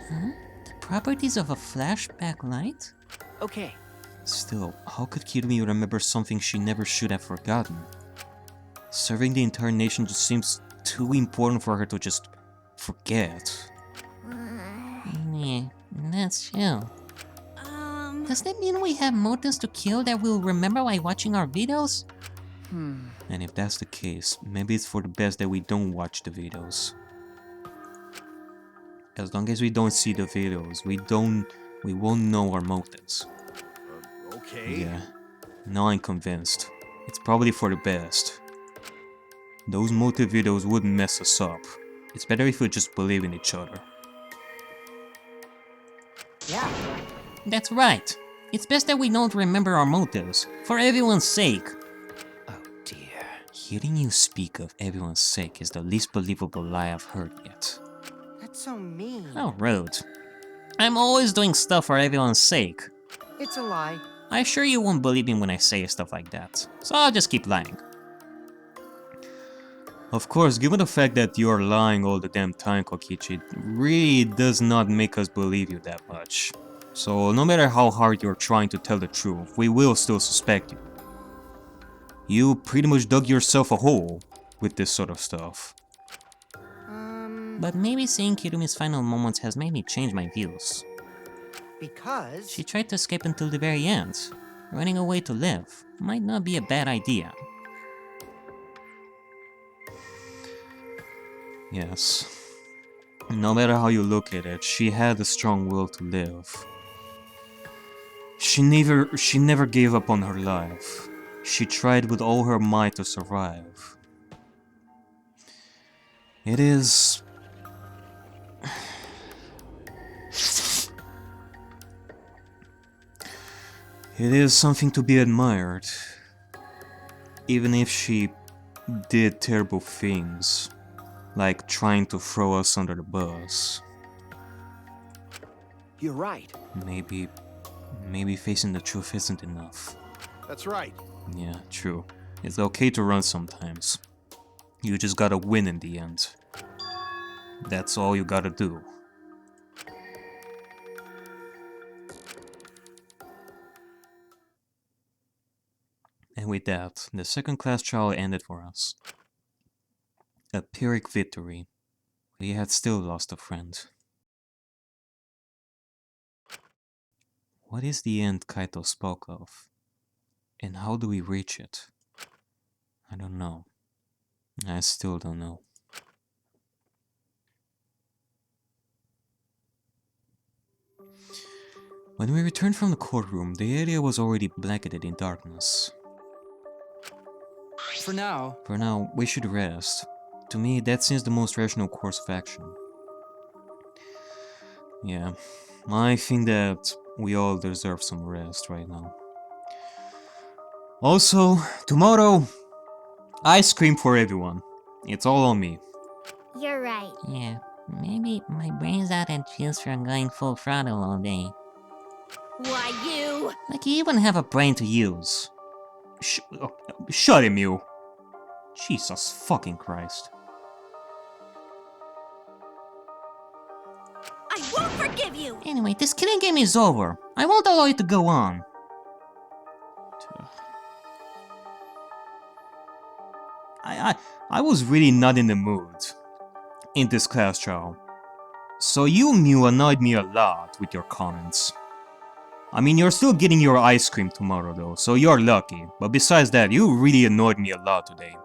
Huh? The properties of a flashback light? Okay. Still, how could Kirumi remember something she never should have forgotten? Serving the entire nation just seems too important for her to just forget. Yeah, that's true. Does that mean we have motives to kill that we'll remember while watching our videos? And if that's the case, maybe it's for the best that we don't watch the videos. As long as we don't see the videos, we won't know our motives. Okay. Yeah, now I'm convinced. It's probably for the best. Those motive videos wouldn't mess us up. It's better if we just believe in each other. Yeah. That's right. It's best that we don't remember our motives, for everyone's sake. Oh dear. Hearing you speak of everyone's sake is the least believable lie I've heard yet. That's so mean. How rude. I'm always doing stuff for everyone's sake. It's a lie. I assure you won't believe me when I say stuff like that, so I'll just keep lying. Of course, given the fact that you're lying all the damn time, Kokichi, it really does not make us believe you that much. So no matter how hard you're trying to tell the truth, we will still suspect you. You pretty much dug yourself a hole with this sort of stuff. But maybe seeing Kirumi's final moments has made me change my views. Because... She tried to escape until the very end. Running away to live might not be a bad idea. Yes. No matter how you look at it, she had a strong will to live. She never gave up on her life. She tried with all her might to survive. It is... It is something to be admired. Even if she did terrible things, like trying to throw us under the bus. You're right. Maybe facing the truth isn't enough. That's right. Yeah, true. It's okay to run sometimes. You just gotta win in the end. That's all you gotta do. And with that, the second class trial ended for us. A Pyrrhic victory. We had still lost a friend. What is the end Kaito spoke of? And how do we reach it? I don't know. I still don't know. When we returned from the courtroom, the area was already blanketed in darkness. For now, we should rest. To me, that seems the most rational course of action. Yeah, I think that we all deserve some rest right now. Also, tomorrow, ice cream for everyone. It's all on me. You're right. Yeah, maybe my brain's out of juice from going full throttle all day. Why, you? Like you even have a brain to use. Shut him, you. Jesus fucking Christ. I won't forgive you! Anyway, this killing game is over. I won't allow it to go on. I was really not in the mood in this class trial. So you annoyed me a lot with your comments. I mean, you're still getting your ice cream tomorrow though, so you're lucky. But besides that, you really annoyed me a lot today.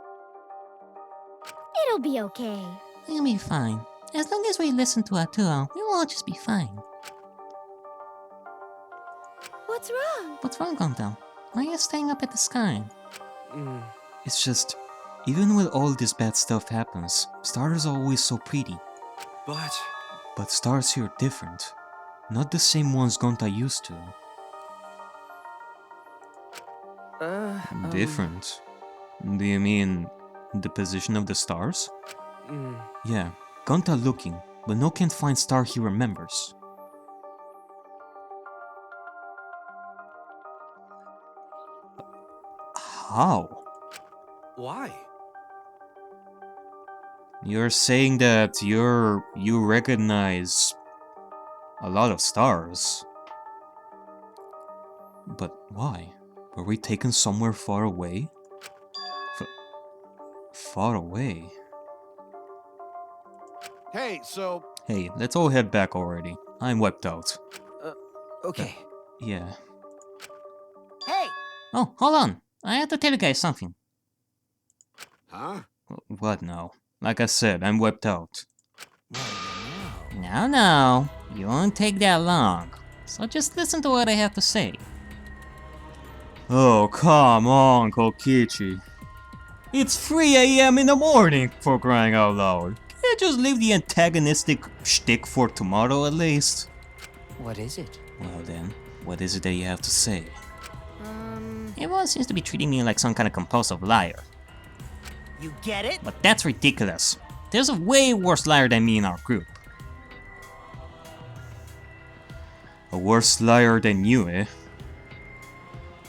It'll be okay. It'll be fine. As long as we listen to Arturo, we'll all just be fine. What's wrong? What's wrong, Gondel? Why are you staying up at the sky? It's just, even when all this bad stuff happens, stars are always so pretty. But stars here are different. Not the same ones Gonta used to. Different? Do you mean the position of the stars? Yeah, Gonta looking, but no can't find star he remembers. How? Why? You're saying that you recognize a lot of stars. But why? Were we taken somewhere far away? Far away? Hey, so... Hey, let's all head back already. I'm wiped out. Okay. Yeah. Hey! Oh, hold on. I have to tell you guys something. Huh? What now? Like I said, I'm wiped out. No, you won't take that long. So just listen to what I have to say. Oh, come on, Kokichi. It's 3 AM in the morning, for crying out loud. Can't you just leave the antagonistic shtick for tomorrow at least? What is it? Well then, what is it that you have to say? Everyone seems to be treating me like some kind of compulsive liar. You get it? But that's ridiculous. There's a way worse liar than me in our group. A worse liar than you, eh?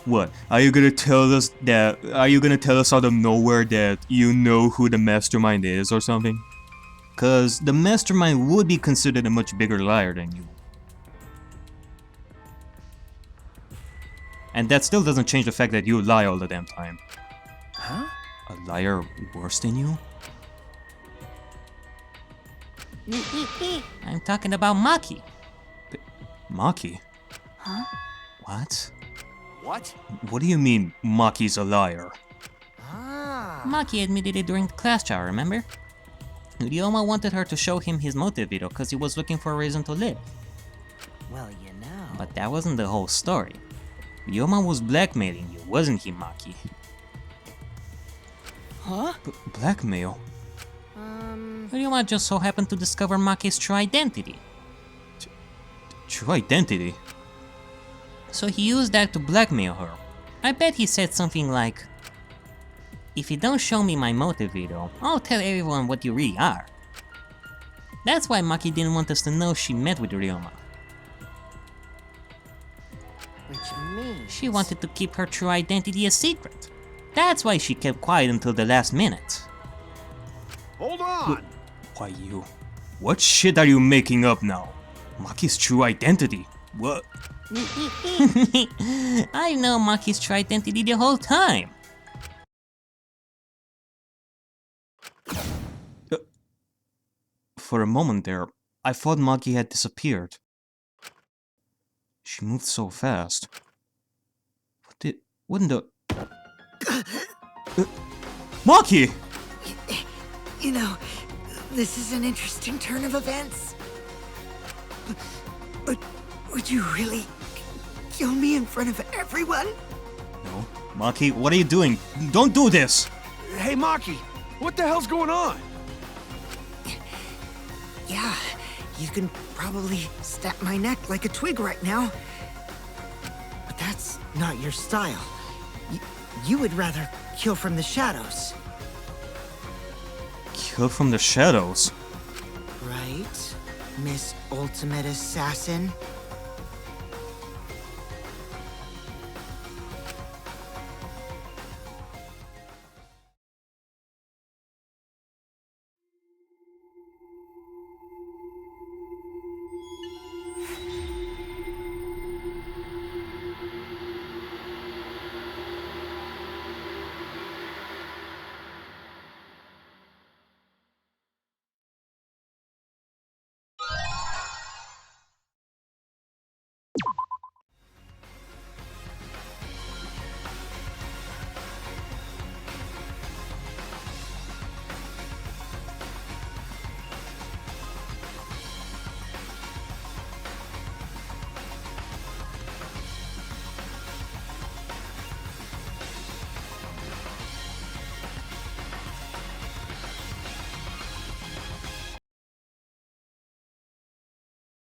What? Are you gonna tell us out of nowhere that you know who the mastermind is or something? Cause the mastermind would be considered a much bigger liar than you. And that still doesn't change the fact that you lie all the damn time. Huh? A liar worse than you? I'm talking about Maki. Maki? Huh? What? What? What do you mean, Maki's a liar? Ah. Maki admitted it during the class chat, remember? Ryoma wanted her to show him his motive video because he was looking for a reason to live. Well, you know. But that wasn't the whole story. Ryoma was blackmailing you, wasn't he, Maki? Huh? Blackmail? Ryoma just so happened to discover Maki's true identity. True identity? So he used that to blackmail her. I bet he said something like, "If you don't show me my motive video, I'll tell everyone what you really are." That's why Maki didn't want us to know she met with Ryoma. Which means... She wanted to keep her true identity a secret. That's why she kept quiet until the last minute. Hold on! Why you? What shit are you making up now? Maki's true identity? What? I know Maki's true identity the whole time. For a moment there, I thought Maki had disappeared. She moved so fast. What in the... Maki! You know, this is an interesting turn of events. But would you really kill me in front of everyone? No. Maki, what are you doing? Don't do this! Hey, Maki, what the hell's going on? Yeah, you can probably snap my neck like a twig right now. But that's not your style. You would rather kill from the shadows. Kill from the shadows? Right, Miss Ultimate Assassin?